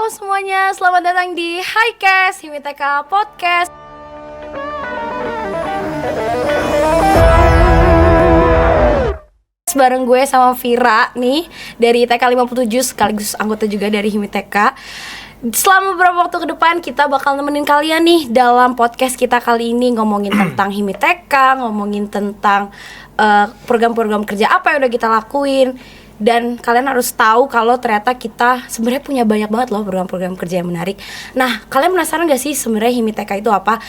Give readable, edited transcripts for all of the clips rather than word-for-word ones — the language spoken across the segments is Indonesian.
Halo semuanya, selamat datang di Highcast HIMITK Podcast. Bareng gue sama Vira nih dari TK 57 sekaligus anggota juga dari HIMITK. Selama beberapa waktu ke depan kita bakal nemenin kalian nih dalam podcast kita kali ini, ngomongin tentang HIMITK, ngomongin tentang program-program kerja apa yang udah kita lakuin. Dan kalian harus tahu kalau ternyata kita sebenarnya punya banyak banget loh program-program kerja yang menarik. Nah, kalian penasaran gak sih sebenarnya HIMITK itu apa?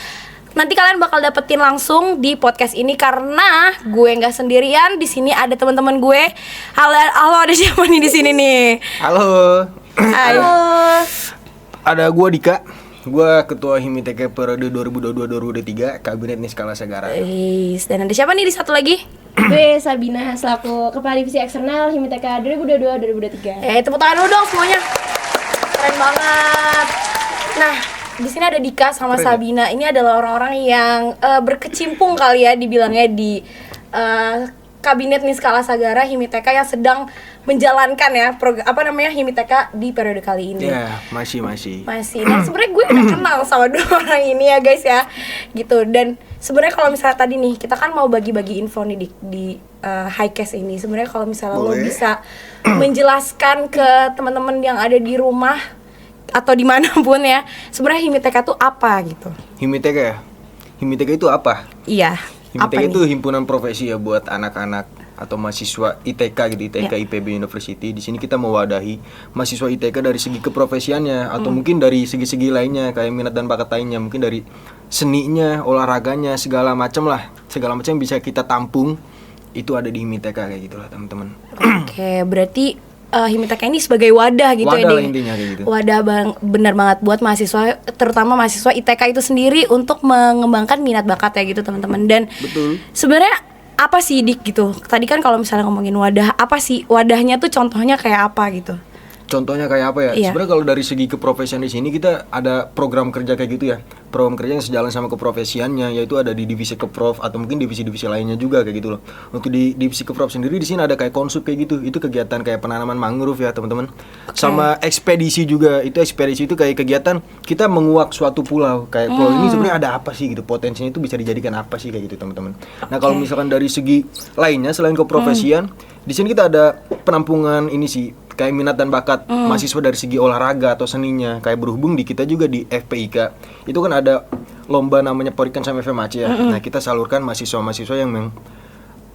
Nanti kalian bakal dapetin langsung di podcast ini karena gue nggak sendirian. Di sini ada teman-teman gue. Halo, ada siapa nih di sini nih? Halo. Hai. Ada gue Dika. Gue ketua HIMITK periode 2022-2023 Kabinet Niskala Sagara. Dan ada siapa nih di satu lagi? Gue Sabina selaku Kepala Divisi Eksternal HIMITK 2022-2023. Tepuk tangan dulu dong semuanya. Keren banget. Nah, di sini ada Dika sama Keren. Sabina. Ini adalah orang-orang yang berkecimpung kali ya dibilangnya di Kabinet Niskala Sagara HIMITK yang sedang menjalankan ya HIMITK di periode kali ini. Ya, masih. Dan sebenarnya gue udah kenal sama dua orang ini ya guys ya, gitu. Dan sebenarnya kalau misalnya tadi nih kita kan mau bagi-bagi info nih di Highcast ini. Sebenarnya kalau misalnya lo bisa menjelaskan ke teman-teman yang ada di rumah atau dimanapun ya, sebenarnya HIMITK itu apa gitu? HIMITK ya? HIMITK itu apa? Iya. HIMITK itu himpunan profesi ya buat anak-anak atau mahasiswa ITK gitu, ITK Ya. IPB University. Di sini kita mewadahi mahasiswa ITK dari segi keprofesiannya atau mungkin dari segi-segi lainnya kayak minat dan bakat lainnya, mungkin dari seninya, olahraganya, segala macam lah. Segala macam yang bisa kita tampung itu ada di HIMITK kayak gitulah, teman-teman. Oke, berarti HIMITK ini sebagai wadah gitu ya, Wadah lah Ding? intinya kayak gitu. Wadah benar banget buat mahasiswa, terutama mahasiswa ITK itu sendiri untuk mengembangkan minat bakat ya gitu teman-teman. Dan Betul. sebenarnya apa sih Dik gitu? Tadi kan kalau misalnya ngomongin wadah, apa sih wadahnya tuh contohnya kayak apa gitu? Contohnya kayak apa ya? Iya. Sebenarnya kalau dari segi keprofesian di sini kita ada program kerja kayak gitu ya. Program kerja yang sejalan sama keprofesiannya, yaitu ada di divisi Keprof atau mungkin divisi-divisi lainnya juga kayak gitu loh. Untuk di divisi Keprof sendiri di sini ada kayak konsup kayak gitu. Itu kegiatan kayak penanaman mangrove ya, teman-teman. Sama ekspedisi juga. Itu ekspedisi itu kayak kegiatan kita menguak suatu pulau. Kayak pulau ini sebenarnya ada apa sih gitu. Potensinya itu bisa dijadikan apa sih kayak gitu, teman-teman. Nah, kalau misalkan dari segi lainnya selain keprofesian, di sini kita ada penampungan ini sih kayak minat dan bakat mahasiswa dari segi olahraga atau seninya. Kayak berhubung di kita juga di FPIK itu kan ada lomba namanya Porikan sama FMAC ya. Nah, kita salurkan mahasiswa-mahasiswa yang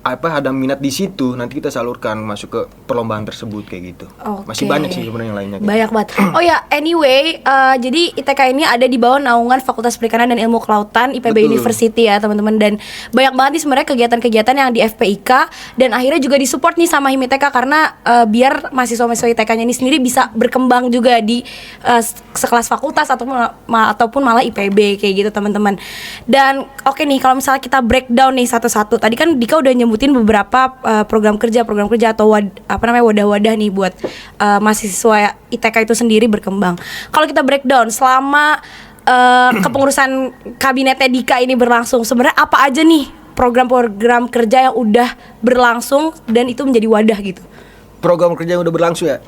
ada minat di situ, nanti kita salurkan masuk ke perlombaan tersebut kayak gitu. Masih banyak sih sebenarnya yang lainnya. Banyak banget. Oh ya, anyway, jadi ITK ini ada di bawah naungan Fakultas Perikanan dan Ilmu Kelautan IPB Betul. University ya teman-teman. Dan banyak banget nih sebenarnya kegiatan-kegiatan yang di FPIK dan akhirnya juga disupport nih sama HIMITK karena biar mahasiswa-mahasiswa ITK-nya ini sendiri bisa berkembang juga di sekelas fakultas ataupun malah IPB kayak gitu teman-teman. Dan oke nih kalau misalnya kita breakdown nih satu-satu. Tadi kan Dika udah nyebutin beberapa program kerja atau wadah-wadah nih buat mahasiswa ITK itu sendiri berkembang. Kalau kita breakdown selama kepengurusan kabinetnya Dika ini berlangsung, sebenarnya apa aja nih program-program kerja yang udah berlangsung dan itu menjadi wadah gitu? Program kerja yang udah berlangsung ya.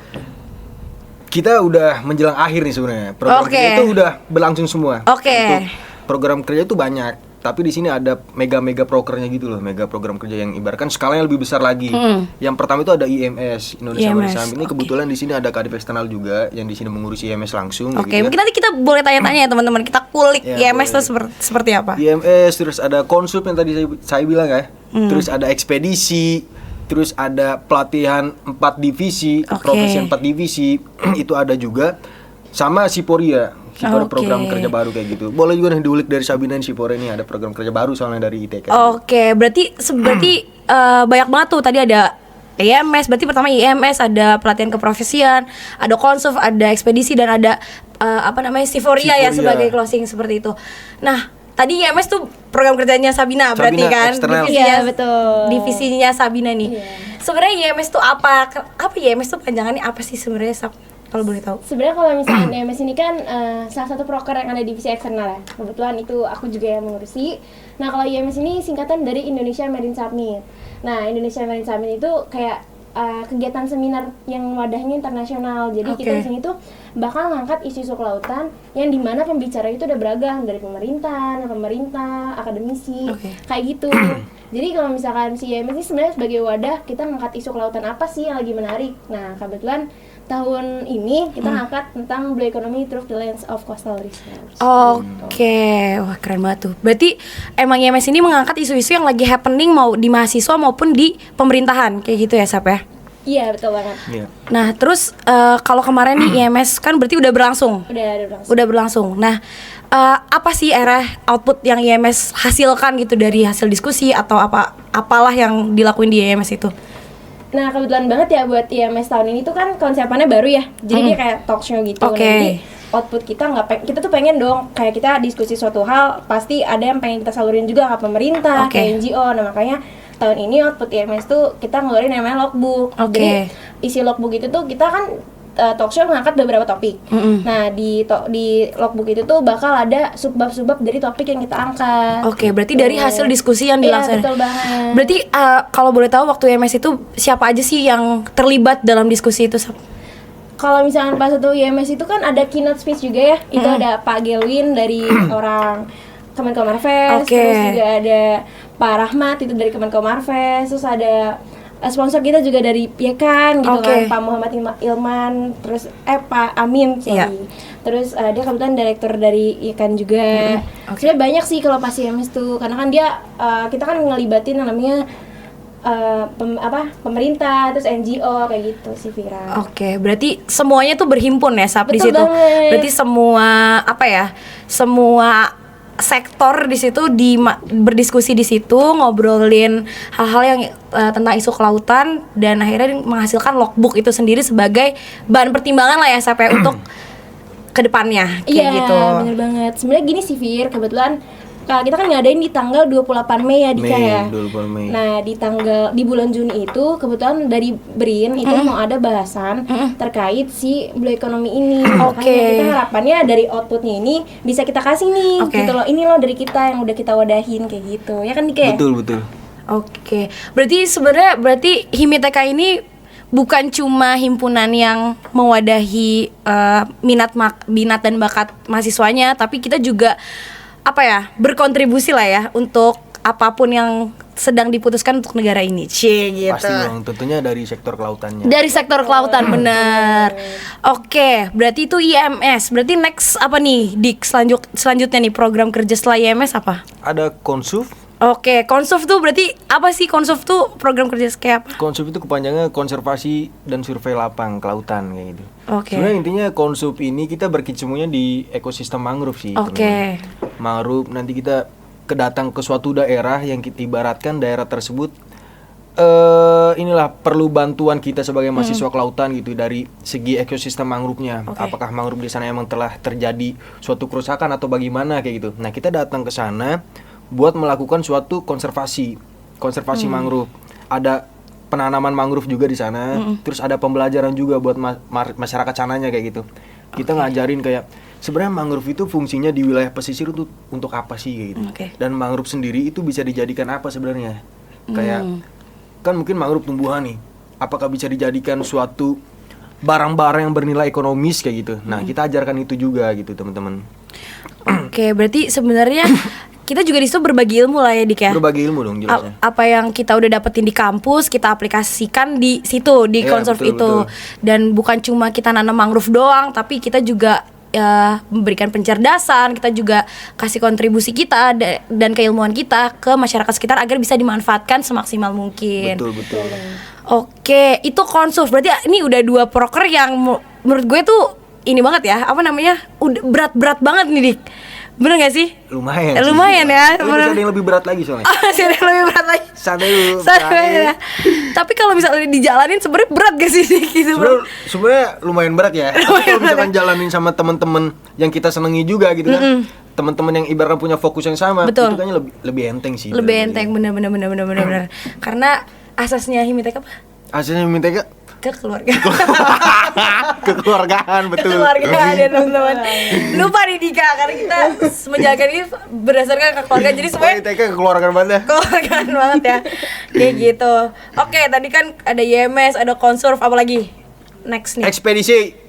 Kita udah menjelang akhir nih sebenarnya. Program kerja itu udah berlangsung semua. Untuk program kerja itu banyak. Tapi di sini ada mega prokernya gitu loh, mega program kerja yang ibaratkan skalanya lebih besar lagi. Yang pertama itu ada IMS, Indonesia Maritime. Ini kebetulan di sini ada Kadif Eksternal juga yang di sini mengurus IMS langsung. Mungkin nanti kita boleh tanya-tanya ya teman-teman. Kita kulik Ya, IMS itu seperti apa? IMS, terus ada konsul yang tadi saya bilang ya. Terus ada ekspedisi, terus ada pelatihan 4 divisi, keprofesian 4 divisi. Itu ada juga sama Siporia. Ada program kerja baru kayak gitu. Boleh juga nih diulik dari Sabina dan Sipore ini ada program kerja baru soalnya dari ITK. Oke, berarti banyak banget tuh. Tadi ada IMS, berarti pertama IMS, ada pelatihan keprofesian, ada konsuf, ada ekspedisi dan ada Siforia ya sebagai closing seperti itu. Nah, tadi IMS tuh program kerjanya Sabina berarti kan? Eksternal. Iya, betul. Divisinya Sabina nih. Sebenarnya IMS tuh apa? Apa IMS tuh panjangannya apa sih sebenarnya, Sab? Kalau boleh tahu. Sebenarnya kalau misalnya IMS ini kan salah satu proker yang ada di divisi eksternal ya. Kebetulan itu aku juga yang mengurusi. Nah, kalau IMS ini singkatan dari Indonesia Marine Summit. Nah, Indonesia Marine Summit itu kayak kegiatan seminar yang wadahnya internasional. Jadi kita di sini tuh bakal ngangkat isu-isu kelautan yang dimana pembicara itu udah beragam dari pemerintah, akademisi, kayak gitu. Jadi kalau misalkan si IMS ini sebenarnya sebagai wadah kita ngangkat isu kelautan apa sih yang lagi menarik. Nah kebetulan tahun ini kita ngangkat tentang Blue Economy through the lens of coastal research. Oke, wah keren banget tuh. Berarti emang IMS ini mengangkat isu-isu yang lagi happening mau di mahasiswa maupun di pemerintahan kayak gitu ya Sap ya? Iya betul banget. Iya. Nah terus kalau kemarin nih IMS kan berarti udah berlangsung? Udah berlangsung. Nah apa sih output yang IMS hasilkan gitu dari hasil diskusi atau apalah yang dilakuin di IMS itu? Nah kebetulan banget ya buat IMS tahun ini tuh kan konsepannya baru ya, jadi dia kayak talk show gitu. Nah, jadi output kita kita tuh pengen dong kayak kita diskusi suatu hal pasti ada yang pengen kita salurin juga ke pemerintah, ke NGO. Nah makanya tahun ini output IMS tuh kita ngeluarin namanya logbook. Jadi isi logbook itu tuh kita kan talk show mengangkat beberapa topik. Nah di logbook itu tuh bakal ada subbab dari topik yang kita angkat. Berarti dari hasil diskusi yang dilaksanakan. Iya, betul banget. Berarti kalau boleh tahu waktu IMS itu siapa aja sih yang terlibat dalam diskusi itu? Kalau misalnya pas itu IMS itu kan ada keynote speech juga ya. Itu ada Pak Gelwin dari orang Kemenko Marves, terus juga ada Pak Rahmat itu dari Kemenko Marves, terus ada sponsor kita juga dari Yekan gitu kan, Pak Muhammad Ilman, terus Pak Amin, terus dia kebetulan direktur dari Yekan juga. Sebenarnya banyak sih kalau pas IMS tuh, karena kan dia kita kan ngelibatin yang namanya pemerintah, terus NGO kayak gitu sih Vira. Berarti semuanya tuh berhimpun ya Sap di situ. Banget. Berarti semua semua sektor di situ berdiskusi di situ, ngobrolin hal-hal yang tentang isu kelautan dan akhirnya menghasilkan logbook itu sendiri sebagai bahan pertimbangan lah ya sampai untuk kedepannya kayak gitu. Iya, bener banget. Sebenarnya gini sih Fir, kebetulan kita kan ngadain di tanggal 28 Mei ya Dika ya. 28 Mei. Nah, di bulan Juni itu kebetulan dari BRIN itu mau ada bahasan terkait si Blue Economy ini. Makanya kita harapannya dari outputnya ini bisa kita kasih nih gitu loh. Ini loh dari kita yang udah kita wadahin kayak gitu. Ya kan Dika? Betul. Berarti sebenarnya Himiteka ini bukan cuma himpunan yang mewadahi minat dan bakat mahasiswanya, tapi kita juga berkontribusi lah ya untuk apapun yang sedang diputuskan untuk negara ini. Gitu. Pasti dong, tentunya dari sektor kelautannya. Dari sektor kelautan, bener. Berarti itu IMS. Berarti next apa nih Dik selanjutnya nih program kerja setelah IMS apa? Ada Konsuf. Konsuf tuh berarti apa sih? Konsuf tuh program kerja kayak apa? Konsuf itu kepanjangannya konservasi dan survei lapang kelautan kayak gitu. Sebenarnya intinya Konsuf ini kita berkecimpungnya di ekosistem mangrove sih. Mangrove nanti kita kedatang ke suatu daerah yang kita ibaratkan daerah tersebut inilah perlu bantuan kita sebagai mahasiswa kelautan gitu dari segi ekosistem mangrove-nya. Apakah mangrove di sana emang telah terjadi suatu kerusakan atau bagaimana kayak gitu. Nah, kita datang ke sana buat melakukan suatu konservasi mangrove. Ada penanaman mangrove juga di sana. Terus ada pembelajaran juga buat masyarakat sananya kayak gitu. Kita ngajarin kayak sebenarnya mangrove itu fungsinya di wilayah pesisir untuk apa sih kayak gitu. Dan mangrove sendiri itu bisa dijadikan apa sebenarnya? Kayak kan mungkin mangrove tumbuhan nih. Apakah bisa dijadikan suatu barang-barang yang bernilai ekonomis kayak gitu. Nah, kita ajarkan itu juga gitu, teman-teman. Berarti sebenarnya kita juga di situ berbagi ilmu lah ya Dik ya. Berbagi ilmu dong jelasnya. Apa yang kita udah dapetin di kampus kita aplikasikan di situ di Konsuf itu. Dan bukan cuma kita nanam mangrove doang, tapi kita juga memberikan pencerdasan, kita juga kasih kontribusi kita dan keilmuan kita ke masyarakat sekitar agar bisa dimanfaatkan semaksimal mungkin. Betul. Itu Konsuf. Berarti ini udah 2 proker yang menurut gue tuh ini banget ya, udah berat-berat banget nih Dik. Bener gak sih? Lumayan ya. Tapi ada yang lebih berat lagi soalnya. Masih ada yang lebih berat lagi. Santai dulu. Ya. Tapi kalau misalnya dijalanin sebenarnya berat gak sih gitu? Sebenarnya lumayan berat ya. Tapi kalau misalkan jalanin sama teman-teman yang kita senengi juga gitu kan. Teman-teman yang ibaratnya punya fokus yang sama, itu kayaknya lebih enteng sih. Lebih enteng, bener. Karena asasnya Himiteka apa? Asasnya Himiteka kekeluargaan. Kekeluargaan betul. Kekeluargaan ya teman-teman. Lupa nih Dika karena kita menjaga ini berdasarkan kekeluargaan. Jadi semuanya ITK kekeluargaan banget ya. kekeluargaan banget ya. Kayak gitu. Oke, tadi kan ada YMS, ada Konsurf, apa lagi? Next nih.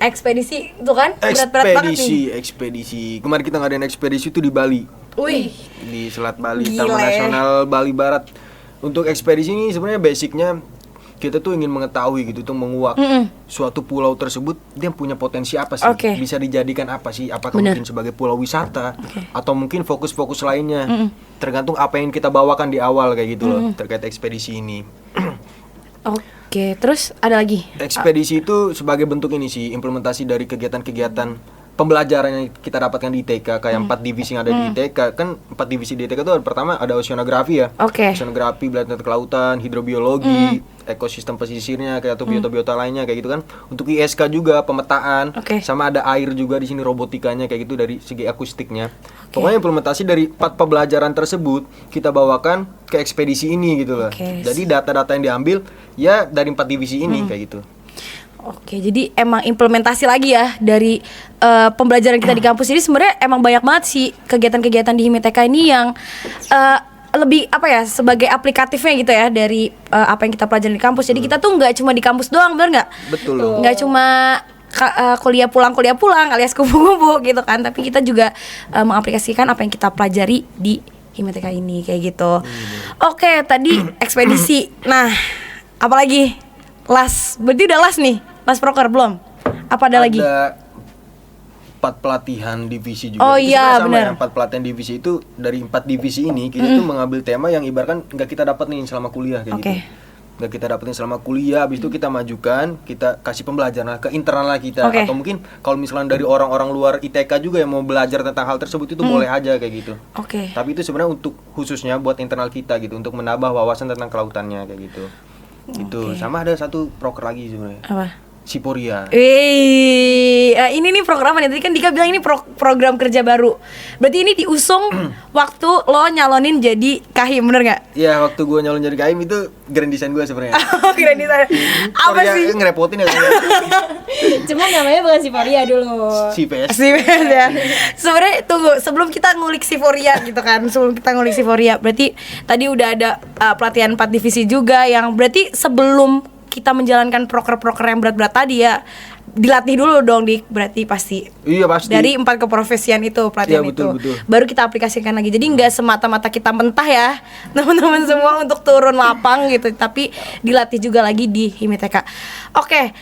Ekspedisi itu kan berat-berat banget nih. Ekspedisi. Kemarin kita ngadain ekspedisi itu di Bali. Wih, Di Selat Bali, Gila Taman ya. Nasional Bali Barat. Untuk ekspedisi ini sebenarnya basicnya kita tuh ingin mengetahui gitu tuh menguak suatu pulau tersebut dia punya potensi apa sih, Oke. bisa dijadikan apa sih, apakah Bener. mungkin sebagai pulau wisata atau mungkin fokus-fokus lainnya, tergantung apa yang kita bawakan di awal kayak gitu loh terkait ekspedisi ini. oke. Terus ada lagi? Ekspedisi itu sebagai bentuk ini sih implementasi dari kegiatan-kegiatan pembelajaran yang kita dapatkan di ITK kayak 4 divisi yang ada di ITK. Kan 4 divisi di ITK itu pertama ada oceanografi ya. Oke. Oceanografi, belajar kelautan, hidrobiologi, ekosistem pesisirnya kayak atau biota-biota lainnya kayak gitu kan. Untuk ISK juga pemetaan, Oke. sama ada air juga di sini robotikanya kayak gitu dari segi akustiknya. Pokoknya implementasi dari 4 pembelajaran tersebut kita bawakan ke ekspedisi ini gitu loh. Oke. Jadi data-data yang diambil ya dari 4 divisi ini kayak gitu. Oke, jadi emang implementasi lagi ya dari pembelajaran kita di kampus ini sebenarnya emang banyak banget sih kegiatan-kegiatan di Himiteka ini yang lebih apa ya sebagai aplikatifnya gitu ya dari apa yang kita pelajari di kampus. Jadi kita tuh nggak cuma di kampus doang, bener nggak? Betul loh. Nggak cuma kuliah pulang alias kupu-kupu gitu kan, tapi kita juga mengaplikasikan apa yang kita pelajari di Himiteka ini kayak gitu. Oke, tadi ekspedisi. Nah, apalagi? Berarti udah nih. Las proker belum? Apa ada lagi? Ada 4 pelatihan divisi juga. Oh Itu iya, sebenarnya sama benar. ya, 4 pelatihan divisi itu dari 4 divisi ini kita tuh mengambil tema yang ibaratkan nggak kita dapat nih selama kuliah kayak Oke. gitu. Nggak kita dapetin selama kuliah, habis itu kita majukan, kita kasih pembelajaran ke internal kita. Oke. Atau mungkin kalau misalnya dari orang-orang luar ITK juga yang mau belajar tentang hal tersebut itu boleh aja kayak gitu. Oke. Tapi itu sebenarnya untuk khususnya buat internal kita gitu, untuk menambah wawasan tentang kelautannya kayak gitu. Itu sama ada satu proker lagi sebenarnya. Apa? Siporia. Ini nih program nih. Tadi kan Dika bilang ini program kerja baru. Berarti ini diusung waktu lo nyalonin jadi kahim, bener nggak? Ya waktu gue nyalon jadi KM itu grand design gue sebenarnya. Keren di sana. Apa Sorry ya, sih? ngerepotin ya. Cuma namanya bukan Siforia dulu. CPS. Sih ya. Sebenarnya tunggu sebelum kita ngulik Siforia gitu kan. Sebelum kita ngulik Siforia, berarti tadi udah ada pelatihan 4 divisi juga yang berarti sebelum kita menjalankan proker-proker yang berat-berat tadi ya dilatih dulu dong berarti pasti. Iya pasti. Dari 4 keprofesian itu pelatihan Iya, betul, itu betul. baru kita aplikasikan lagi. Jadi nggak semata-mata kita mentah ya teman-teman semua untuk turun lapang gitu, tapi dilatih juga lagi di Himiteka. Oke,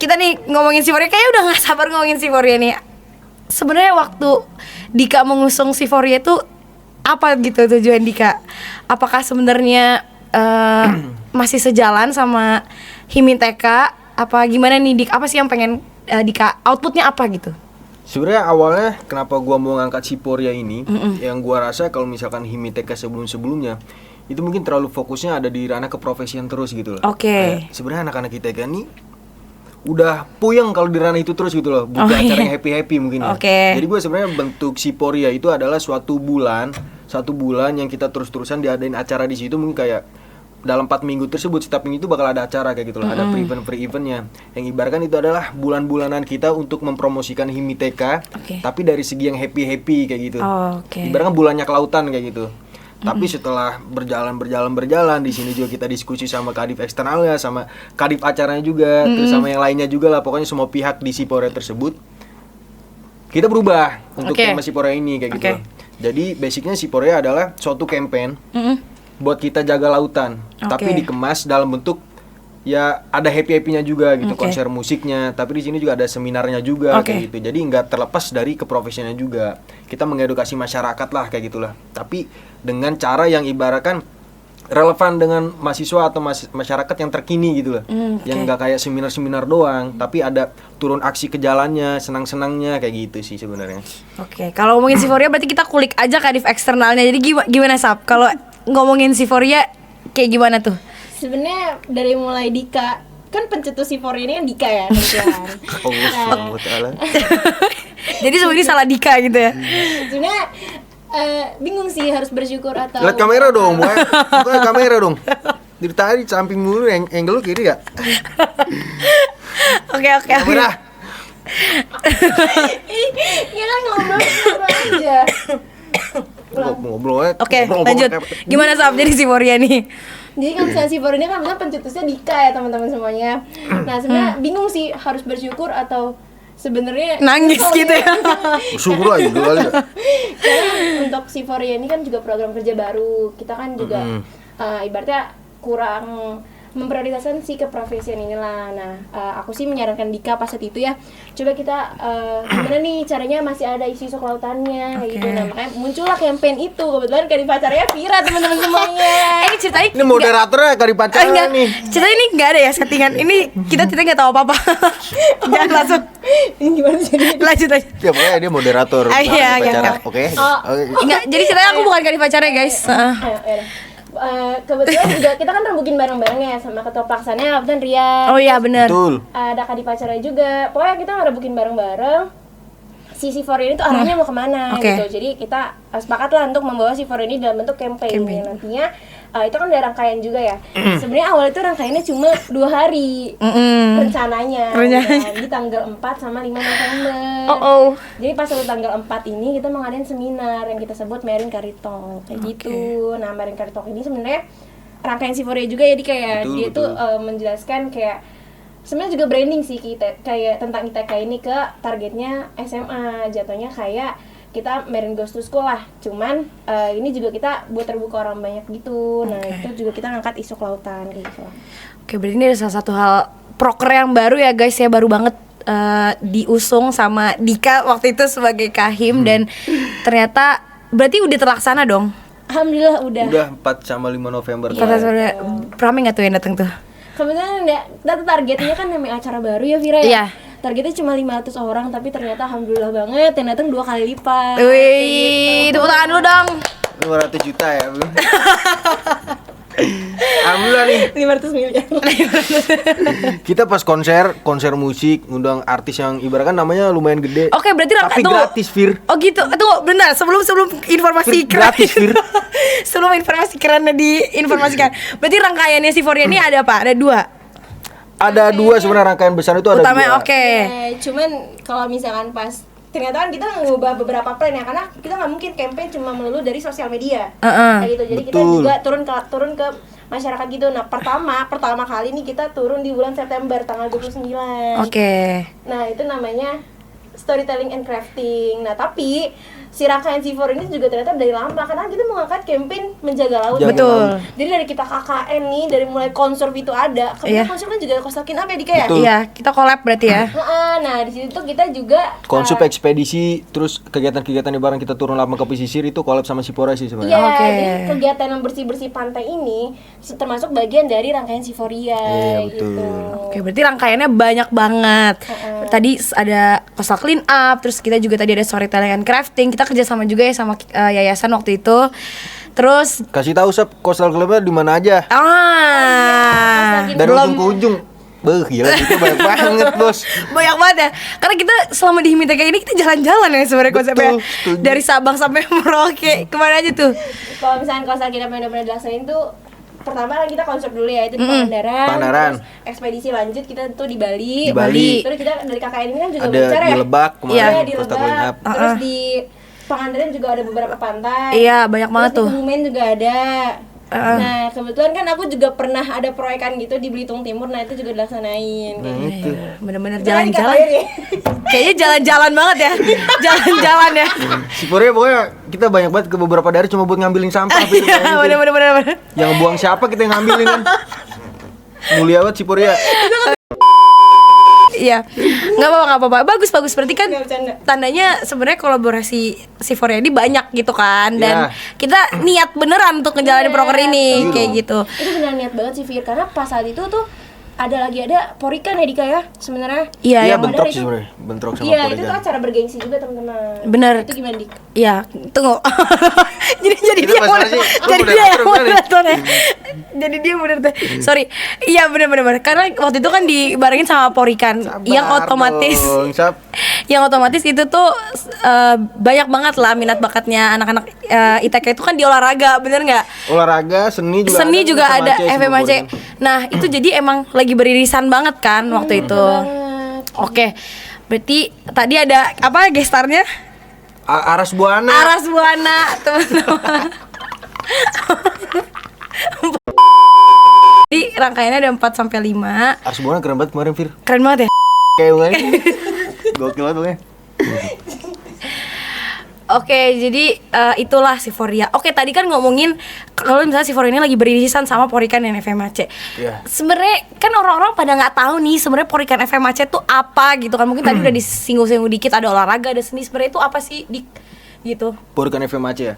kita nih ngomongin Siforia kayaknya udah nggak sabar ngomongin Siforia nih. Sebenarnya waktu Dika mengusung Siforia itu apa gitu tujuan Dika? Apakah sebenarnya masih sejalan sama Himiteka? Apa gimana nih Dik? Apa sih yang pengen Dika outputnya apa gitu? Sebenarnya awalnya kenapa gua mau ngangkat Siporia ini, yang gua rasa kalau misalkan Himiteka sebelum-sebelumnya itu mungkin terlalu fokusnya ada di ranah keprofesian terus gitu loh. Oke. Kayak sebenarnya anak-anak ITK ini udah puyeng kalau di ranah itu terus gitu loh, butuh Oh, acara iya. yang happy-happy mungkin ya. Oke. Jadi gue sebenarnya bentuk Siporia itu adalah satu bulan yang kita terus-terusan diadain acara di situ, mungkin kayak dalam 4 minggu tersebut setiap minggu itu bakal ada acara kayak gitu loh, ada pre-eventnya yang ibaratkan itu adalah bulan-bulanan kita untuk mempromosikan Himiteka, Oke. tapi dari segi yang happy kayak gitu. Oke. Ibaratkan bulannya kelautan kayak gitu. Tapi setelah berjalan di sini juga kita diskusi sama kadif eksternalnya, sama kadif acaranya juga, terus sama yang lainnya juga lah, pokoknya semua pihak di Siporia tersebut. Kita berubah untuk Oke. tema Siporia ini kayak gitu. Oke. loh. Jadi basicnya Siporia adalah suatu campaign buat kita jaga lautan, tapi Oke. dikemas dalam bentuk ya ada happy-happynya juga gitu, Oke. konser musiknya, tapi di sini juga ada seminarnya juga Oke. kayak gitu. Jadi nggak terlepas dari keprofesiannya juga. Kita mengedukasi masyarakat lah kayak gitulah. Tapi dengan cara yang ibaratkan relevan dengan mahasiswa atau masyarakat yang terkini gitu loh. Yang nggak kayak seminar-seminar doang, tapi ada turun aksi ke jalannya, senang-senangnya kayak gitu sih sebenarnya. Oke, kalau ngomongin Siforia berarti kita kulik aja kadif eksternalnya. Jadi gimana Sap? Kalau ngomongin Siforia kayak gimana tuh? Sebenarnya dari mulai Dika, kan pencetus Siforia ini kan Dika ya teman-teman. Allah Subhanahu wa taala. Jadi sebenarnya salah Dika gitu ya. Sebenarnya bingung sih harus bersyukur atau Lihat kamera dong, bukan kamera dong. Dari tadi samping mulu, angle lu kiri ya? Oke. Udah. Ya kan ngobrol aja. Ngobrol aja. Oke, lanjut. Gimana Sab jadi Siforia nih? Jadi kan misalnya si ini kan misalnya pencetusnya Dika ya teman-teman semuanya. Nah sebenarnya bingung sih harus bersyukur atau sebenarnya Nangis gitu ya. Syukur aja dulu aja. Karena untuk Siforia ini kan juga program kerja baru. Kita kan juga ibaratnya kurang memprioritaskan si keprofesian inilah. Nah, aku sih menyarankan Dika pas saat itu ya, coba kita gimana nih caranya masih ada isu-isu kelautannya kayak gitu. Nah, makanya muncullah campaign itu. Kebetulan kali pacarnya Vira teman-teman semuanya. Ini ceritanya Ini moderatornya kali pacaran enggak, nih. ceritanya ini nggak ada ya settingan. Ini kita nggak tahu apa-apa. Jangan langsung Ini gimana sih? lanjut aja. Ya pokoknya dia moderator. Ah, iya, kali pacaran. iya. Oke. Oh. Enggak, jadi ceritanya aku bukan kali pacarnya guys. Kebetulan juga kita kan rembukin bareng-bareng ya sama ketua pelaksananya Kapten Ria. Oh iya benar. Betul. Ada Kadi pacarnya juga. Pokoknya kita ngerebukin bareng-bareng. Si C4 ini tuh arahnya mau kemana Oke. gitu. Jadi kita sepakat lah untuk membawa C4 ini dalam bentuk campaign. Yang nantinya itu kan ada rangkaian juga ya. Sebenarnya awal itu rangkaiannya cuma 2 hari rencananya. Dan di tanggal 4 sama 5 November. Jadi pas waktu tanggal 4 ini kita mengadain seminar yang kita sebut Marine Carry Talk kayak gitu. Nah, Marine Carry Talk ini sebenarnya rangkaian C4 juga jadi kayak Betul, dia betul. tuh menjelaskan kayak sebenarnya juga branding sih kita kayak tentang ITK ini ke targetnya SMA, jatuhnya kayak kita Marine Goes to School lah, cuman ini juga kita buat terbuka orang banyak gitu. Nah itu juga kita ngangkat isu kelautan kayak gitu. Oke, berarti ini ada salah satu hal proker yang baru ya guys ya, baru banget diusung sama Dika waktu itu sebagai Kahim dan ternyata berarti udah terlaksana dong. Alhamdulillah udah. Udah 4 sama 5 November. Kata sudah rame nggak tuh yang datang tuh? Kebetulan data targetnya kan namanya acara baru ya Vira ya. Iya. Targetnya cuma 500 orang tapi ternyata alhamdulillah banget yang datang 2 kali lipat. Wih, tepuk tangan lu dong. 500 juta ya, Bu. Alhamdulillah nih. 500 miliar. Kita pas konser musik ngundang artis yang ibaratkan namanya lumayan gede. Oke, berarti tapi tunggu. gratis, Fir. Oh gitu. Tunggu, bentar. Sebelum informasi Fir, gratis, Fir. Sebelum informasi kerennya diinformasikan. Berarti rangkaiannya si Foria ini ada apa? Ada 2. Ada 2 sebenarnya rangkaian besar itu ada 2. Utamanya oke. Cuman kalau misalkan pas ternyata kan kita ngubah beberapa plan ya, karena kita nggak mungkin campaign cuma melulu dari sosial media kayak gitu. Jadi kita Betul. juga turun ke masyarakat gitu. Nah pertama kali nih kita turun di bulan September tanggal 29. Oke. Nah itu namanya storytelling and crafting. Nah tapi si rangkaian C4 ini juga ternyata dari lama karena kita mengangkat campaign menjaga laut. Jaga Betul. laut. Jadi dari kita KKN nih, dari mulai konserv itu ada. Kemudian konserv kan juga konservin apa ya Dika ya? Betul. Iya, kita collab berarti ya. Nah di situ kita juga Konsup ekspedisi, terus kegiatan-kegiatan di bareng kita turun lama ke pesisir itu collab sama Sipora sih sebenarnya. Iya, Oke. jadi kegiatan yang bersih-bersih pantai ini termasuk bagian dari rangkaian Siforia Iya, gitu. betul. Oke, berarti rangkaiannya banyak banget. Tadi ada coastal clean up, terus kita juga tadi ada storytelling and crafting. Kita kerjasama juga ya sama yayasan waktu itu. Terus Kasih tahu Sep, Coastal Club-nya di mana aja? Dari ujung ke ujung. Beuh, gila itu banyak banget, Bos. banyak banget ya. Karena kita selama di Himiteka ini kita jalan-jalan ya sebenarnya konsepnya. setuju. Dari Sabang sampai Merauke. Kemana aja tuh? Kalau misalnya konser kita benar-benar dilaksanain tuh pertama kan kita konsep dulu ya, itu di Pangandaran. Pangandaran. Terus ekspedisi lanjut kita tuh di Bali. Di Bali. Terus kita dari KKN ini kan juga Ada berbicara di ya. Lebak kemarin, Iya, di Coastal Lebak. Clean Up. Terus di Pangandaran juga ada beberapa pantai. Iya, banyak banget Terus tuh. di Kebumen juga ada. Nah, kebetulan kan aku juga pernah ada proyekan gitu di Belitung Timur, nah itu juga dilaksanain. Itu. Bener-bener Beneran jalan-jalan. dikatakan ya? Kayaknya jalan-jalan banget ya. Jalan-jalan ya. Sipora pokoknya kita banyak banget ke beberapa daerah cuma buat ngambilin sampah. Fir, Iya, kayak gitu. bener-bener. Yang buang siapa kita yang ngambilin kan. Mulia banget Sipora. Iya, nggak apa-apa. Bagus. Berarti kan Nggak bercanda. tandanya sebenarnya kolaborasi Siforia ini banyak gitu kan, dan Iya. kita niat beneran untuk ngejalanin proker ini kayak gitu. Itu benar niat banget sih Fir, karena pas saat itu tuh ada Porikan ya Dika ya sebenarnya. Iya, Iya, yang bentrok itu- sih sebenarnya. Bentrok sama Iya, itu tuh Porigan. acara bergengsi juga teman-teman. Bener. Itu gimana Dik? Iya, tunggu. jadi Itu dia masalah sih, jadi lu dia yang moderator gimana nih? moderatornya. Jadi dia moderator. Sorry. Iya bener. Karena waktu itu kan dibarengin sama Porikan yang otomatis dong, Sap. yang otomatis itu tuh banyak banget lah minat bakatnya anak-anak ITK itu kan di olahraga, bener nggak? Olahraga, seni juga ada FMAC, FMAC. Nah itu jadi emang lagi beririsan banget kan waktu itu. Oke, berarti tadi ada apa gestarnya? Aras Buana. Aras Buana, teman-teman. Jadi rangkaiannya ada 4 sampai 5. Aras Buana keren banget kemarin, Fir. Keren banget ya? Kayak gue. Gokil banget pokoknya. Oke, jadi itulah Siforia. Oke, tadi kan ngomongin kalau misalnya Siforia ini lagi beririsan sama Porikan dan FMAC. Iya. Sebenarnya kan orang-orang pada nggak tahu nih sebenarnya Porikan FMAC itu apa gitu kan. Mungkin tadi udah disinggung-singgung dikit, ada olahraga, ada seni. Sebenarnya itu apa sih gitu? Porikan FMAC ya.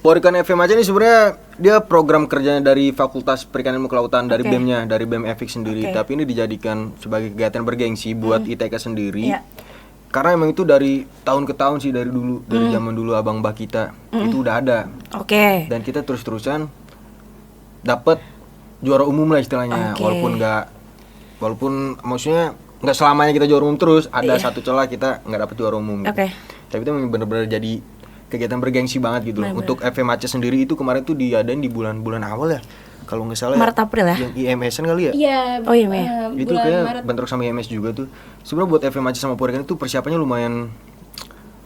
Porikan FMAC ini sebenarnya dia program kerjanya dari Fakultas Perikanan Ilmu Kelautan, dari BEM-nya, dari BEM FX sendiri. Tapi ini dijadikan sebagai kegiatan bergengsi buat ITK sendiri. Iya. Karena emang itu dari tahun ke tahun sih, dari dulu, dari zaman dulu abang mbak kita itu udah ada. Oke. Dan kita terus-terusan dapat juara umum lah istilahnya. Walaupun maksudnya nggak selamanya kita juara umum terus, ada satu celah kita nggak dapat juara umum. Gitu. Tapi itu memang benar-benar jadi kegiatan bergengsi banget gitu loh. Untuk FMAC sendiri itu kemarin tuh diadain di bulan-bulan awal ya. Kalau nggak salah Maret April ya? Yang IMS-an kali ya? Iya. Oh iya, Mei. Itu kayak bentrok sama IMS juga tuh. Sebenarnya buat FMAC sama Porikan itu persiapannya lumayan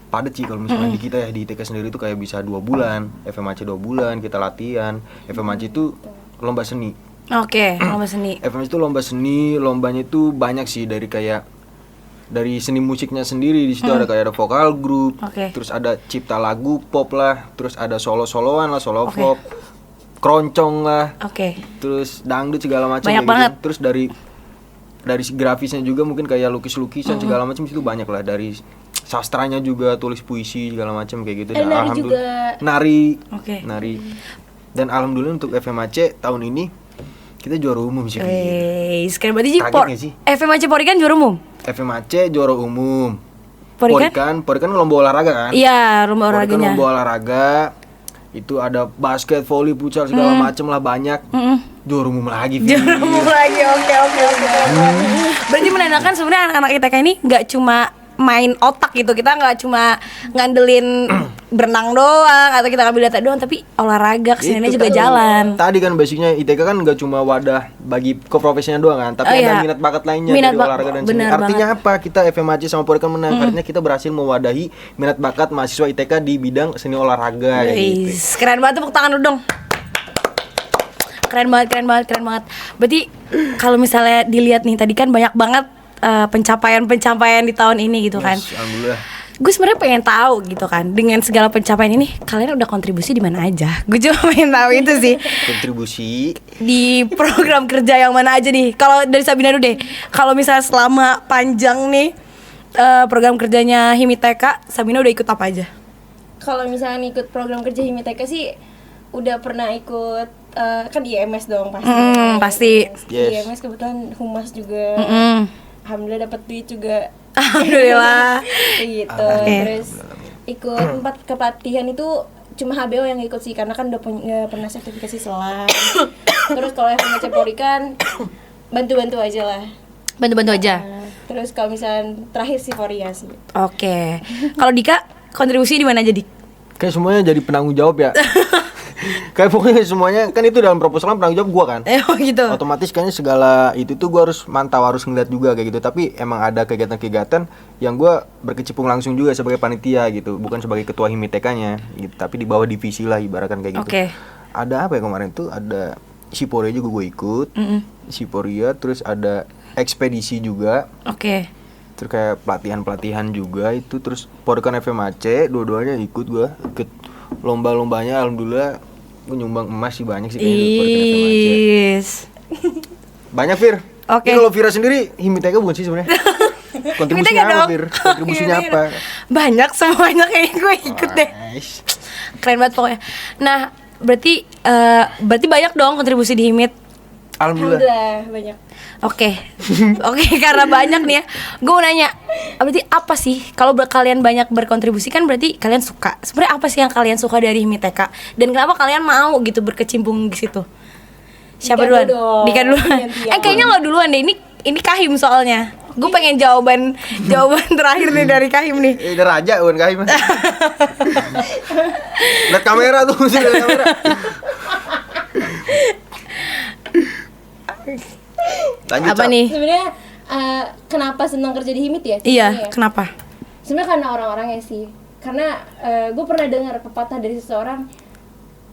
padat sih kalau misalnya di kita ya, di ITK sendiri tuh kayak bisa 2 bulan, FMAC 2 bulan kita latihan. FMAC itu lomba seni. Oke, lomba seni. FMAC itu lomba seni, lombanya itu banyak sih, dari kayak dari seni musiknya sendiri. Di situ ada kayak ada vokal grup, terus ada cipta lagu pop lah, terus ada solo-soloan lah, solo pop, keroncong lah, terus dangdut segala macam banyak kayak banget. gitu. Terus dari grafisnya juga mungkin kayak lukis-lukisan segala macam itu banyak lah. Dari sastranya juga tulis puisi segala macam kayak gitu. Dan nari juga. Nari. Dan alhamdulillah untuk FMAC tahun ini kita juara umum sih. Sekarang berarti FMAC Porikan juara umum. FMAC juara umum. Porikan lomba olahraga kan? Iya, lomba olahraganya. Lomba olahraga itu ada basket, volley, futsal segala macem lah, banyak. Juara umum lagi. Juara umum lagi. Oke. Berarti menandakan sebenarnya anak-anak ITK ini nggak cuma main otak gitu, kita nggak cuma ngandelin berenang doang atau kita ngambil data doang, tapi olahraga kesininya juga jalan. Tadi kan basicnya ITK kan nggak cuma wadah bagi keprofesinya doang kan, tapi ada minat bakat lainnya dari olahraga dan seni. Artinya apa? Kita FMAC sama Porikan menang, artinya kita berhasil mewadahi minat bakat mahasiswa ITK di bidang seni olahraga. Gitu. Keren banget, tepuk tangan dulu dong. Keren banget. Berarti kalau misalnya dilihat nih, tadi kan banyak banget pencapaian di tahun ini gitu kan. Alhamdulillah. Gue sebenarnya pengen tahu gitu kan, dengan segala pencapaian ini kalian udah kontribusi di mana aja? Gue cuma pengen tahu itu sih. Kontribusi di program kerja yang mana aja nih? Kalau dari Sabina dulu deh. Kalau misalnya selama panjang nih program kerjanya HIMITK, Sabina udah ikut apa aja? Kalau misalnya ikut program kerja HIMITK sih udah pernah ikut kan IMS dong pasti. Pasti. Yes. IMS kebetulan humas juga. Alhamdulillah dapat duit juga. Alhamdulillah. Gitu. Terus ikut 4 kepelatihan itu cuma HBO yang ikut sih, karena kan udah pernah sertifikasi selam. Terus kalau FMAC Porikan bantu-bantu aja lah. Bantu-bantu aja. Terus kalau misalnya terakhir Siforia sih. Oke. Kalau Dika kontribusi di mana aja, Dik? Kayak semuanya jadi penanggung jawab ya. Kayak pokoknya semuanya kan itu dalam proposal penanggung jawab gua kan. Oh gitu. Otomatis kayaknya segala itu tuh gua harus mantau, harus ngeliat juga kayak gitu. Tapi emang ada kegiatan-kegiatan yang gua berkecimpung langsung juga sebagai panitia gitu, bukan sebagai ketua HIMITK-nya gitu, tapi di bawah divisi lah ibaratkan kayak gitu. Ada apa ya kemarin tuh, ada Siporia juga gua ikut. Siporia, terus ada ekspedisi juga. Terus kayak pelatihan juga itu, terus Porikan FMAC dua-duanya ikut lomba-lombanya. Alhamdulillah gue nyumbang emas sih banyak sih kayaknya. Banyak, Fir. Kalau Vira sendiri HIMITK bukan sih sebenarnya? Kontribusinya apa, Fir? Kontribusinya apa? Banyak, semuanya kayaknya gue ikut deh. Keren banget pokoknya. Nah, berarti banyak dong kontribusi di HIMIT. Alhamdulillah banyak. Oke, karena banyak nih ya. Gue mau nanya, berarti apa sih kalau kalian banyak berkontribusi kan berarti kalian suka. Sebenarnya apa sih yang kalian suka dari HIMITK? Dan kenapa kalian mau gitu berkecimpung di situ? Siapa duluan? Dika duluan. Kayaknya lo duluan deh. Ini Kahim soalnya. Gue pengen jawaban terakhir nih dari Kahim nih. Udah raja bukan Kahim. Lihat kamera tuh, lihat kamera. Lanjut, Apa Cap. nih? Sebenarnya kenapa senang kerja di Himit ya? Iya, Sebenarnya. kenapa? Sebenarnya karena orang-orangnya sih. Karena gue pernah dengar pepatah dari seseorang,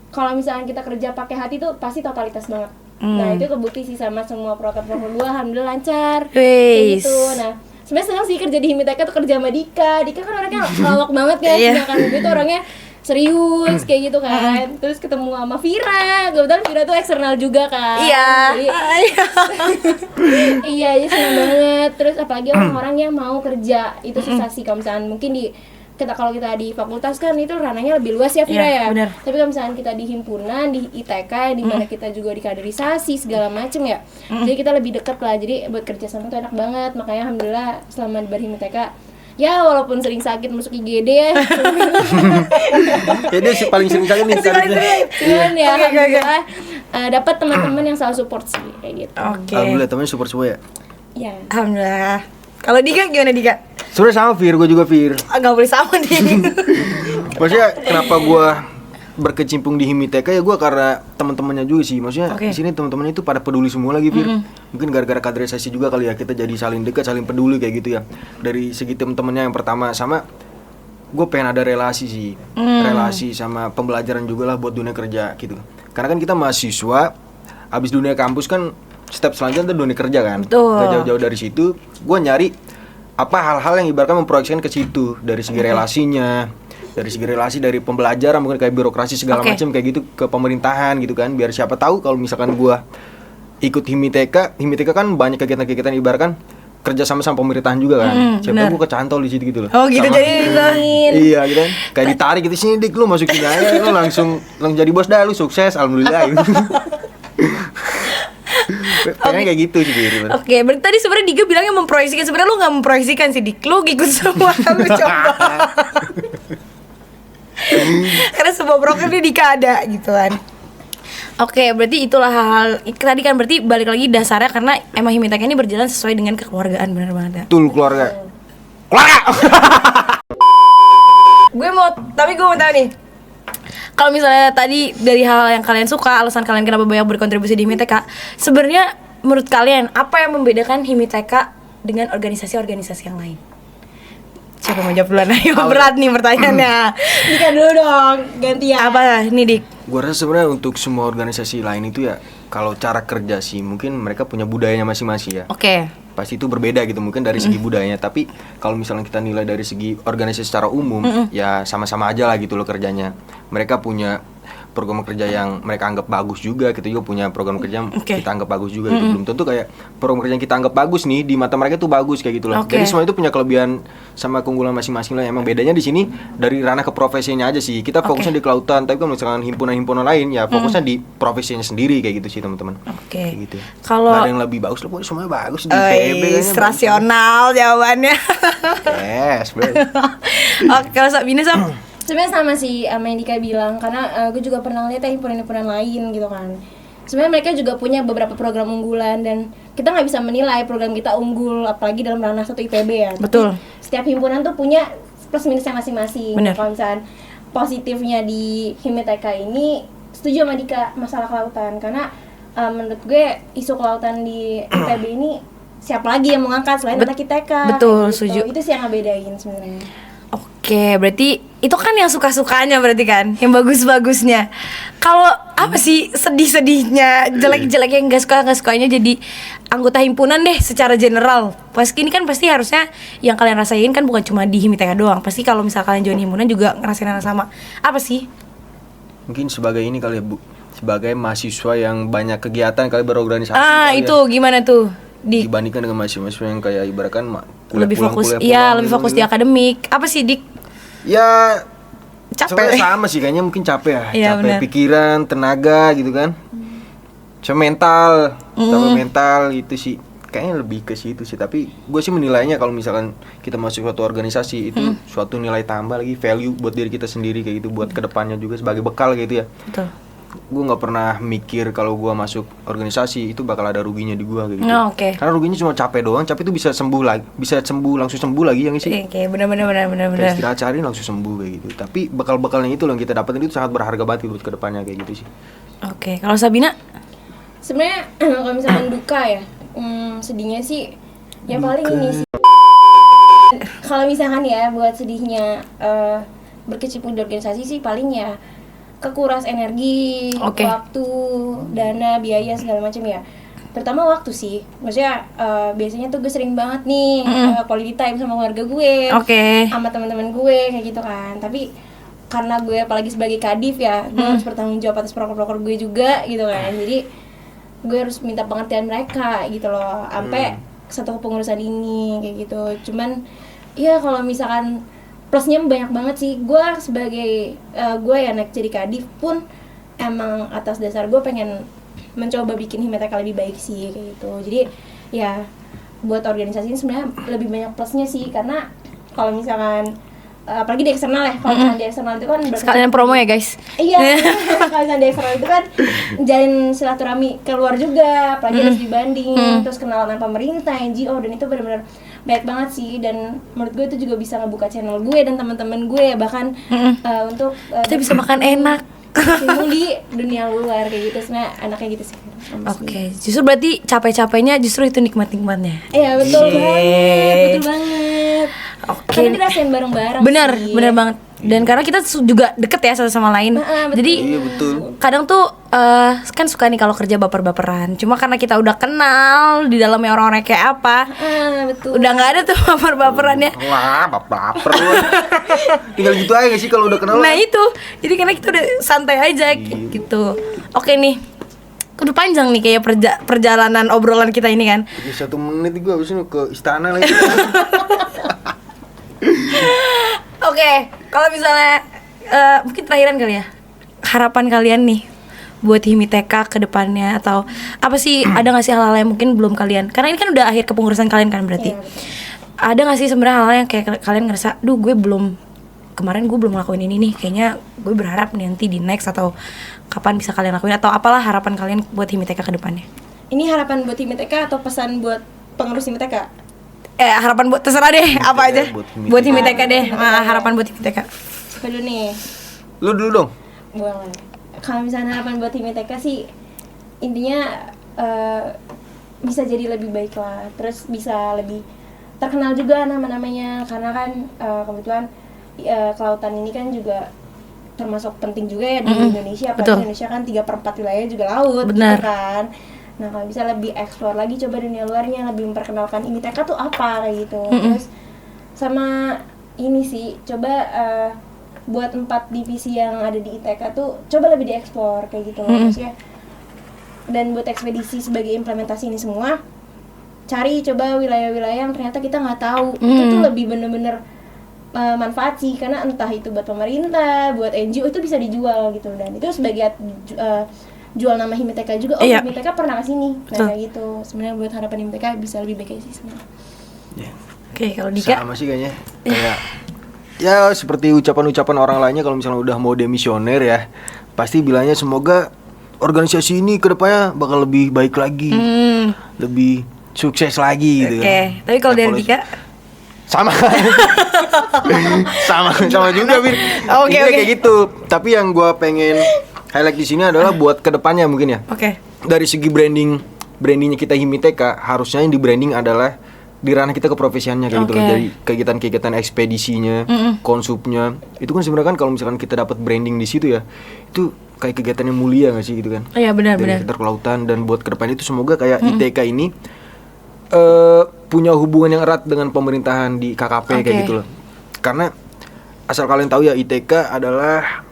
kalau misalnya kita kerja pakai hati tuh pasti totalitas banget. Nah itu kebukti sih sama semua proker-proker gue, alhamdulillah lancar. Kayak Wis. gitu. Nah sebenarnya senang sih kerja di Himiteka tuh kerja sama Dika. Dika kan orangnya lawak banget kan, Iya. sedangkan gue tuh orangnya serius kayak gitu kan. Terus ketemu sama Vira, kebetulan Vira tuh eksternal juga kan. Iya. Iya, jadi senang banget. Terus apalagi orang-orang yang mau kerja itu susah sih kalau misalnya mungkin kalau kita di fakultas kan itu ranahnya lebih luas ya Vira Iya, ya. benar. Tapi kalau misalnya kita di himpunan di ITK di mana kita juga dikaderisasi segala macem ya. Jadi kita lebih deket lah. Jadi buat kerja sama tuh enak banget. Makanya alhamdulillah selama di Barhim ITK ya walaupun sering sakit masuk IGD ya. Ya dia paling sering kali nih karirnya. Cuman ya Oke. alhamdulillah dapat teman-teman yang selalu support sih kayak gitu. Oke. Alhamdulillah temennya support semua ya. Ya. Alhamdulillah. Kalau Dika gimana Dika? Sebenarnya sama Fir, gue juga Fir. Gak boleh sama nih. Maksudnya kenapa gue berkecimpung di Himiteka ya gue karena teman-temannya juga sih. Maksudnya Oke. di sini teman-temannya itu pada peduli semua lagi Fir. Mungkin gara-gara kaderisasi juga kali ya kita jadi saling dekat, saling peduli kayak gitu ya. Dari segi teman-temannya yang pertama sama gue pengen ada relasi sih. Relasi sama pembelajaran juga lah buat dunia kerja gitu. Karena kan kita mahasiswa abis dunia kampus kan step selanjutnya itu dunia kerja kan. Betul. Gak jauh-jauh dari situ gue nyari apa hal-hal yang ibaratkan memproyeksikan ke situ dari segi relasinya, dari segi relasi dari pembelajaran mungkin kayak birokrasi segala Oke. macam kayak gitu ke pemerintahan gitu kan, biar siapa tahu kalau misalkan gua ikut Himiteka kan banyak kegiatan-kegiatan ibaratkan kerja sama pemerintahan juga kan, siapa benar. tahu gua kecantol di situ gitu loh. Oh gitu, Sama- jadi dibilangin. Iya gitu kan, kayak ditarik gitu sini dik lu masukin aja, lu langsung jadi bos dah, lu sukses alhamdulillah gitu. Pengen kayak gitu sih Fir. Oke, berarti tadi sebenarnya Dika bilangnya memproyeksikan, sebenarnya lu nggak memproyeksikan sih Dik, lu ikut semua lu coba. Karena semua broker di Dika ada gitu kan. Oke, berarti itulah hal-hal tadi kan, berarti balik lagi dasarnya karena emang Himiteka ini berjalan sesuai dengan kekeluargaan, benar banget ya. Betul keluarga. Tapi gue mau tahu nih. Kalau misalnya tadi dari hal yang kalian suka, alasan kalian kenapa banyak berkontribusi di Himiteka, sebenarnya menurut kalian apa yang membedakan Himiteka dengan organisasi-organisasi yang lain? Siapa mau jawab duluan? Ayo, berat nih pertanyaannya. Dika dulu dong, gantian. Apa nih Dik? Gua rasa sebenarnya untuk semua organisasi lain itu ya kalau cara kerja sih mungkin mereka punya budayanya masing-masing ya. Oke. Pasti itu berbeda gitu mungkin dari segi budayanya, tapi kalau misalnya kita nilai dari segi organisasi secara umum ya sama-sama aja lah gitu loh kerjanya. Mereka punya program kerja yang mereka anggap bagus juga, kita juga punya program kerja yang Oke. kita anggap bagus juga gitu. Belum tentu kayak program kerja yang kita anggap bagus nih di mata mereka tuh bagus kayak gitu loh. Oke. Jadi semua itu punya kelebihan sama keunggulan masing-masing lah. Emang bedanya di sini dari ranah ke profesinya aja sih. Kita fokusnya di kelautan, tapi kalau misalkan himpunan-himpunan lain ya fokusnya di profesinya sendiri kayak gitu sih teman-teman. Oke. Kayak gitu. Kalau Nggak ada yang lebih bagus lah, pokoknya semuanya bagus di PB kayaknya. rasional jawabannya. Yes, bro. Oke, kalau Sabina Sob? Sebenarnya sama sih sama yang Dika bilang, karena gue juga pernah lihat ya himpunan-himpunan lain gitu kan. Sebenarnya mereka juga punya beberapa program unggulan dan kita nggak bisa menilai program kita unggul apalagi dalam ranah satu IPB ya. Tapi Betul. setiap himpunan tuh punya plus minusnya masing-masing. Bener. Kalau misalnya positifnya di Himiteka ini setuju sama Dika masalah kelautan, karena menurut gue isu kelautan di IPB ini siapa lagi yang mau ngangkat selain anak ITK. betul, kayak gitu. setuju. Itu sih yang ngebedain sebenarnya. Oke, berarti itu kan yang suka-sukanya berarti kan, yang bagus-bagusnya. Kalau apa sih sedih-sedihnya, jelek-jeleknya, yang nggak sukanya jadi anggota himpunan deh secara general. Pas ini kan pasti harusnya yang kalian rasain kan bukan cuma di Himiteka doang. Pasti kalau misal kalian join himpunan juga ngerasain hal yang sama. Apa sih? Mungkin sebagai ini kali ya Bu, sebagai mahasiswa yang banyak kegiatan kali berorganisasi kali Itu gimana tuh? ya. Dibandingkan dengan mahasiswa yang kayak ibaratkan Lebih fokus, pulang iya lebih gitu, fokus gitu. di akademik. Apa sih Dik? Ya Capek. sebenarnya sama sih kayaknya, mungkin capek ya, Iya, capek benar. pikiran, tenaga gitu kan. Cuma mental, capek mental itu sih. Kayaknya lebih ke situ sih, tapi gue sih menilainya kalau misalkan kita masuk suatu organisasi itu suatu nilai tambah lagi, value buat diri kita sendiri kayak gitu, buat kedepannya juga sebagai bekal gitu ya. Betul. gue nggak pernah mikir kalau gue masuk organisasi itu bakal ada ruginya di gue kayak gitu. Oh, oke. Karena ruginya cuma capek doang, capek itu bisa sembuh lagi, langsung sembuh lagi yang sih. Oke, benar. Kayak istirahat sehari langsung sembuh kayak gitu. Tapi bekal-bekalnya itu loh yang kita dapetin itu sangat berharga banget buat kedepannya kayak gitu sih. Oke, kalau Sabina? Sebenarnya kalau misalkan duka ya, sedihnya sih ya paling ini sih. Kalau misalkan ya buat sedihnya berkecimpung di organisasi sih paling ya kekuras energi, waktu, dana, biaya segala macam ya. Terutama waktu sih. Maksudnya biasanya tuh gue sering banget nih quality time sama keluarga gue, sama teman-teman gue kayak gitu kan. Tapi karena gue apalagi sebagai kadif ya, gue harus bertanggung jawab atas proker-proker gue juga gitu kan. Jadi gue harus minta pengertian mereka gitu loh, sampai satu kepengurusan ini kayak gitu. Cuman ya kalau misalkan plusnya banyak banget sih. Gue sebagai gue ya naik jadi kadif pun emang atas dasar gue pengen mencoba bikin Himiteka lebih baik sih kayak gitu. Jadi ya buat organisasi ini sebenarnya lebih banyak plusnya sih, karena kalau misalkan apalagi di eksternal ya, kalau misalkan di eksternal itu kan sekalian promo ya guys. Iya, kalau misalkan di eksternal itu kan jalin silaturahmi keluar juga, apalagi harus dibanding, terus kenalan sama pemerintah, NGO, dan itu benar-benar banyak banget sih. Dan menurut gue itu juga bisa ngebuka channel gue dan teman-teman gue, bahkan untuk kita bisa makan enak di dunia luar kayak gitu. Sebenarnya anaknya gitu sih. Oke, justru berarti capek-capeknya justru itu nikmat-nikmatnya. Iya, betul banget. Oke. Karena dirasain bareng-bareng. Benar banget. Dan Iya. karena kita juga deket ya satu sama lain. Betul. Jadi Iya, betul. kadang tuh kan suka nih kalau kerja baper-baperan. Cuma karena kita udah kenal di dalamnya orang-orang kayak apa, Betul. udah nggak ada tuh baper-baperannya. Wah, baper lu. Tinggal gitu aja gak sih kalau udah kenal? Nah itu, jadi karena kita udah santai aja gitu. Oke nih, udah panjang nih kayak perjalanan obrolan kita ini kan. 1 menit gue abis ini ke istana lagi. Oke, kalau misalnya mungkin terakhiran kali ya, harapan kalian nih buat Himiteka ke depannya, atau apa sih, ada nggak sih hal-hal yang mungkin belum kalian, karena ini kan udah akhir kepengurusan kalian kan berarti. Iya, ada nggak sih sebenarnya hal-hal yang kayak kalian ngerasa, kemarin gue belum ngelakuin ini nih, kayaknya gue berharap nanti di next atau kapan bisa kalian lakuin, atau apalah harapan kalian buat Himiteka ke depannya. Ini harapan buat Himiteka atau pesan buat pengurus Himiteka? Harapan buat terserah deh, apa aja buat Himiteka deh. Harapan buat Himiteka. Siapa dulu nih? Lu dulu dong. Boleh. Kalau misalnya harapan buat Himiteka sih intinya bisa jadi lebih baik lah, terus bisa lebih terkenal juga nama-namanya, karena kan kebetulan kelautan ini kan juga termasuk penting juga ya di Indonesia. Apalagi Indonesia kan 3/4 wilayah juga laut. Benar. Gitu kan. Nah kalau bisa lebih explore lagi, coba dunia luarnya, lebih memperkenalkan Himiteka tuh apa kayak gitu. Terus sama ini sih, coba buat 4 divisi yang ada di ITK tuh coba lebih dieksplor kayak gitu maksudnya. Dan buat ekspedisi sebagai implementasi ini semua, cari coba wilayah-wilayah yang ternyata kita nggak tahu. Itu tuh lebih bener-bener manfaat sih, karena entah itu buat pemerintah, buat NGO, itu bisa dijual gitu. Dan itu sebagai jual nama Himiteka juga. Himiteka pernah kesini. Nah kayak gitu. Sebenarnya buat harapan Himiteka bisa lebih baik sih sebenarnya. Oke, kalau Dika sama sih kayaknya. Kayak ya seperti ucapan-ucapan orang lainnya, kalau misalnya udah mau demisioner ya, pasti bilangnya semoga organisasi ini kedepannya bakal lebih baik lagi, lebih sukses lagi gitu. Oke, tapi kalau dari Dika sama juga, Bin. Oke. Kayak gitu. Tapi yang gue pengen highlight di sini adalah buat kedepannya mungkin ya. Oke. Dari segi brandingnya kita Himiteka, harusnya yang di branding adalah di ranah kita keprofesiannya kayak gitu loh. Dari kegiatan-kegiatan ekspedisinya, konsupnya. Itu kan sebenarnya kan kalau misalkan kita dapat branding di situ ya, itu kayak kegiatan yang mulia nggak sih gitu kan? Iya benar. Sekitar kelautan. Dan buat kedepannya itu semoga kayak ITK ini punya hubungan yang erat dengan pemerintahan di KKP kayak gitu loh. Karena asal kalian tahu ya, ITK adalah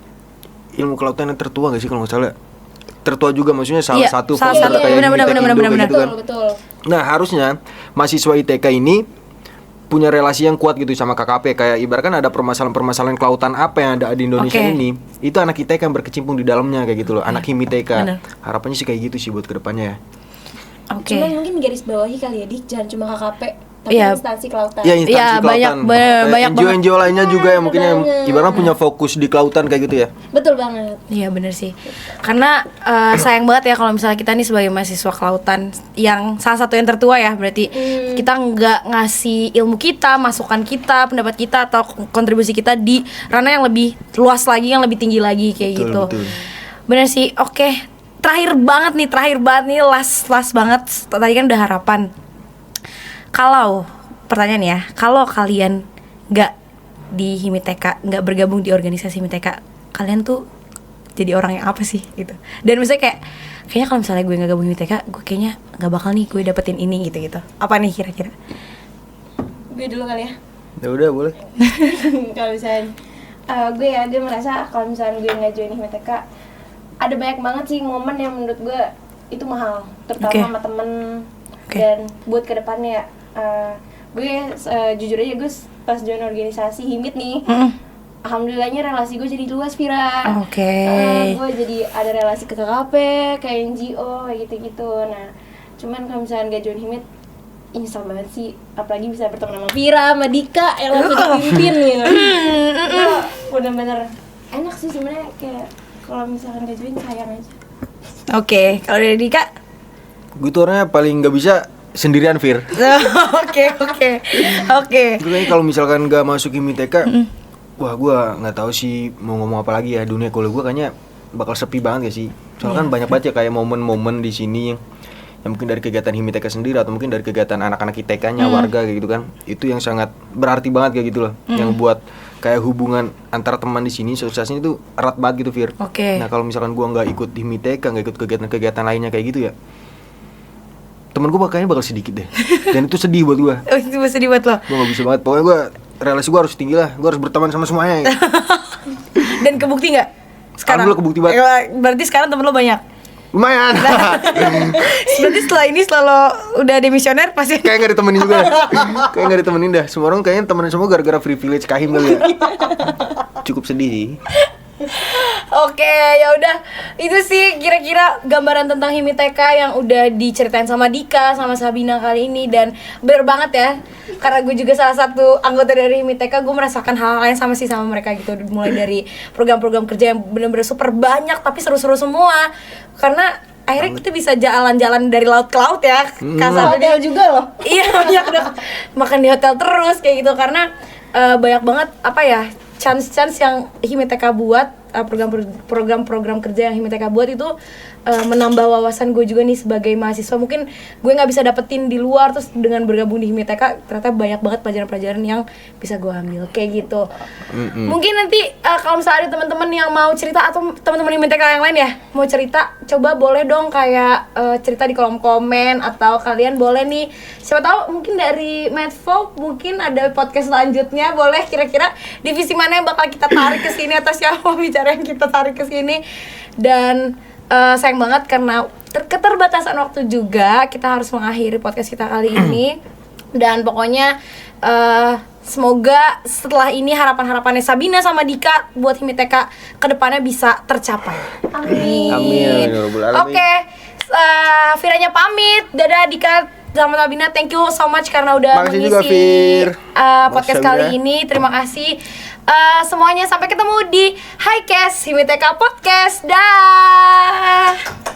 ilmu kelautan yang tertua nggak sih kalau nggak salah? Tertua juga, maksudnya salah satu founder kayak benar. gitu kan. Betul. Nah harusnya mahasiswa ITK ini punya relasi yang kuat gitu sama KKP. Kayak ibaratkan ada permasalahan-permasalahan kelautan apa yang ada di Indonesia ini, itu anak ITK yang berkecimpung di dalamnya kayak gitu loh, anak Himiteka. Harapannya sih kayak gitu sih buat kedepannya ya. Cuman mungkin garis bawahi kali ya, Dik, jangan cuma KKP, tapi Iya. instansi kelautan. Ya instansi Iya, banyak, kelautan. banyak banget. NGO lainnya juga yang mungkin yang banget. ibaratnya punya fokus di kelautan kayak gitu ya. Betul banget. Iya bener sih. Karena sayang banget ya kalau misalnya kita nih sebagai mahasiswa kelautan yang salah satu yang tertua ya, berarti kita nggak ngasih ilmu kita, masukan kita, pendapat kita atau kontribusi kita di ranah yang lebih luas lagi, yang lebih tinggi lagi kayak Betul, gitu. betul. Bener sih. Oke. Terakhir banget nih, last banget. Tadi kan udah harapan. Kalau pertanyaan ya, kalau kalian nggak di Himiteka, nggak bergabung di organisasi Himiteka, kalian tuh jadi orang yang apa sih gitu? Dan misalnya kayaknya kalau misalnya gue nggak gabung Himiteka, gue kayaknya nggak bakal nih gue dapetin ini gitu. Apa nih kira-kira? Gue dulu kali ya. Ya udah boleh. Kalau misalnya gue merasa kalau misalnya gue nggak join Himiteka, ada banyak banget sih momen yang menurut gue itu mahal, terutama Oke. sama temen. Oke. Dan buat kedepannya gue jujur aja gue pas join organisasi Himit nih, alhamdulillahnya relasi gue jadi luas, Vira. Oke. Gue jadi ada relasi ke KKP, ke NGO kayak gitu-gitu. Nah, cuman kalau misalnya gak join Himit, nyesel banget sih, apalagi bisa berteman sama Vira, sama Dika yang langsung dipimpin gitu. Itu bener-bener enak sih sebenarnya, kayak kalau misalkan gak join sayang aja. Oke, kalau dari Dika? Gue tuh orangnya paling nggak bisa sendirian, Fir. Oke. Gue kayaknya kalau misalkan nggak masuk Himiteka, wah gue nggak tahu sih mau ngomong apa lagi ya. Dunia kuliah gue kayaknya bakal sepi banget ya sih. Soalnya kan banyak banget ya kayak momen-momen di sini yang mungkin dari kegiatan Himiteka sendiri atau mungkin dari kegiatan anak-anak ITK-nya, warga kayak gitu kan. Itu yang sangat berarti banget kayak gitu loh. Yang buat kayak hubungan antara teman di sini sosialisasinya itu erat banget gitu, Fir. Oke. Nah, kalau misalkan gue nggak ikut Himiteka, nggak ikut kegiatan-kegiatan lainnya kayak gitu ya, temen gue kayaknya bakal sedikit deh. Dan itu sedih buat gue. Oh, itu sedih buat lo. Gue gak bisa banget, pokoknya gue relasi gue harus tinggi lah, gue harus berteman sama semuanya. Dan kebukti nggak? Sekarang. Alhamdulillah kebukti banget. Berarti sekarang temen lo banyak. Lumayan. Berarti setelah ini lo udah demisioner pasti. Kayak gak ditemenin juga. Kayak gak ditemenin dah. Semua orang kayaknya temenin semua gara-gara privilege kahim kali ya. Cukup sedih sih. Oke, ya udah. Itu sih kira-kira gambaran tentang Himiteka yang udah diceritain sama Dika sama Sabina kali ini, dan bener banget ya. Karena gue juga salah satu anggota dari Himiteka, gue merasakan hal-hal yang sama sih sama mereka gitu. Mulai dari program-program kerja yang bener-bener super banyak tapi seru-seru semua. Karena akhirnya kita bisa jalan-jalan dari laut ke laut ya. Kasar Hotel juga loh. Iya, banyak deh. Makan di hotel terus kayak gitu karena banyak banget apa ya, chance yang Himiteka buat, program-program kerja yang Himiteka buat itu menambah wawasan gue juga nih sebagai mahasiswa. Mungkin gue nggak bisa dapetin di luar, terus dengan bergabung di Himiteka ternyata banyak banget pelajaran-pelajaran yang bisa gue ambil kayak gitu. Mungkin nanti kalau misalnya ada teman-teman yang mau cerita atau teman-teman Himiteka yang lain ya mau cerita, coba boleh dong kayak cerita di kolom komen, atau kalian boleh nih, siapa tahu mungkin dari Medfo mungkin ada podcast selanjutnya, boleh kira-kira divisi mana yang bakal kita tarik ke sini atau siapa bicara yang kita tarik ke sini. Dan sayang banget karena keterbatasan waktu juga kita harus mengakhiri podcast kita kali ini. Dan pokoknya semoga setelah ini harapan-harapannya Sabina sama Dika buat Himiteka kedepannya bisa tercapai. Amin. Amin ya rabbal alamin. Oke, Viranya pamit. Dadah Dika sama Sabina, thank you so much karena udah Makasih juga, mengisi Fir. podcast Makasih, kali Sabina. ini. Terima kasih semuanya, sampai ketemu di Highcast Himiteka Podcast. Dah.